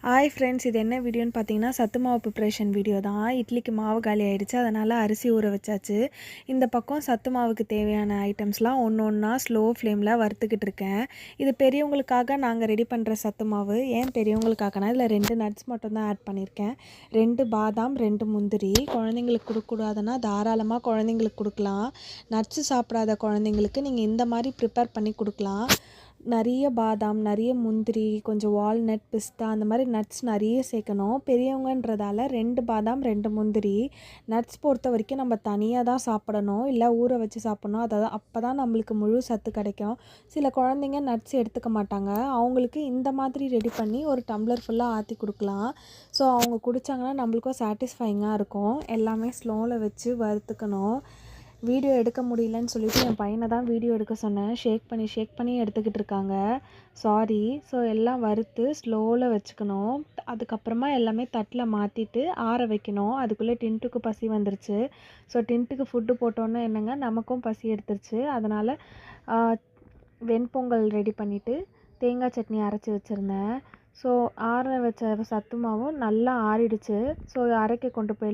Hi friends, இது என்ன வீடியோன்னு பார்த்தீங்கன்னா, சத்து மாவு ப்ரிப்ரேஷன் வீடியோ தான். இட்லிக்கு மாவு காலி ஆயிடுச்சு, அதனால் அரிசி ஊற வச்சாச்சு. இந்த பக்கம் சத்து மாவுக்கு தேவையான ஐட்டம்ஸ்லாம் ஒன்று ஒன்றா ஸ்லோ ஃப்ளேமில் வறுத்துக்கிட்டு இருக்கேன். இது பெரியவங்களுக்காக நாங்கள் ரெடி பண்ணுற சத்து மாவு. ஏன் பெரியவங்களுக்காகனா, இதில் 2 நட்ஸ் மட்டும் தான் ஆட் பண்ணியிருக்கேன். 2 பாதாம், 2 முந்திரி. குழந்தைங்களுக்கு கொடுக்கக்கூடாதுன்னா தாராளமாக குழந்தைங்களுக்கு கொடுக்கலாம். நட்ஸு சாப்பிடாத குழந்தைங்களுக்கு நீங்கள் இந்த மாதிரி ப்ரிப்பேர் பண்ணி கொடுக்கலாம். நிறைய பாதாம், நிறைய முந்திரி, கொஞ்சம் வால்நட், பிஸ்தா அந்த மாதிரி நட்ஸ் நிறைய சேர்க்கணும். பெரியவங்கன்றதால 2 பாதாம், 2 முந்திரி. நட்ஸ் பொறுத்த வரைக்கும் நம்ம தனியாக தான் சாப்பிடணும், இல்லை ஊற வச்சு சாப்பிட்ணும். அப்போ தான் நம்மளுக்கு முழு சத்து கிடைக்கும். சில குழந்தைங்க நட்ஸ் எடுத்துக்க மாட்டாங்க. அவங்களுக்கு இந்த மாதிரி ரெடி பண்ணி ஒரு டம்ளர் ஃபுல்லாக ஆற்றி கொடுக்கலாம். ஸோ அவங்க குடித்தாங்கன்னா நம்மளுக்கும் சாட்டிஸ்ஃபைங்காக இருக்கும். எல்லாமே ஸ்லோவில் வச்சு வறுத்துக்கணும். வீடியோ எடுக்க முடியலன்னு சொல்லிவிட்டு என் பையனை தான் வீடியோ எடுக்க சொன்னேன். ஷேக் பண்ணி எடுத்துக்கிட்டு இருக்காங்க. சாரி. ஸோ எல்லாம் வறுத்து ஸ்லோவில் வச்சுக்கணும். அதுக்கப்புறமா எல்லாமே தட்டில் மாற்றிட்டு ஆற வைக்கணும். அதுக்குள்ளே டின்ட்டுக்கு பசி வந்துருச்சு. ஸோ டின்ட்டுக்கு ஃபுட்டு போட்டோன்னே என்னங்க நமக்கும் பசி எடுத்துருச்சு. அதனால் வெண்பொங்கல் ரெடி பண்ணிவிட்டு தேங்காய் சட்னி அரைச்சி வச்சுருந்தேன். ஸோ ஆற வச்ச சத்து மாவும் நல்லா ஆறிடுச்சு. ஸோ அரைக்க கொண்டு போய்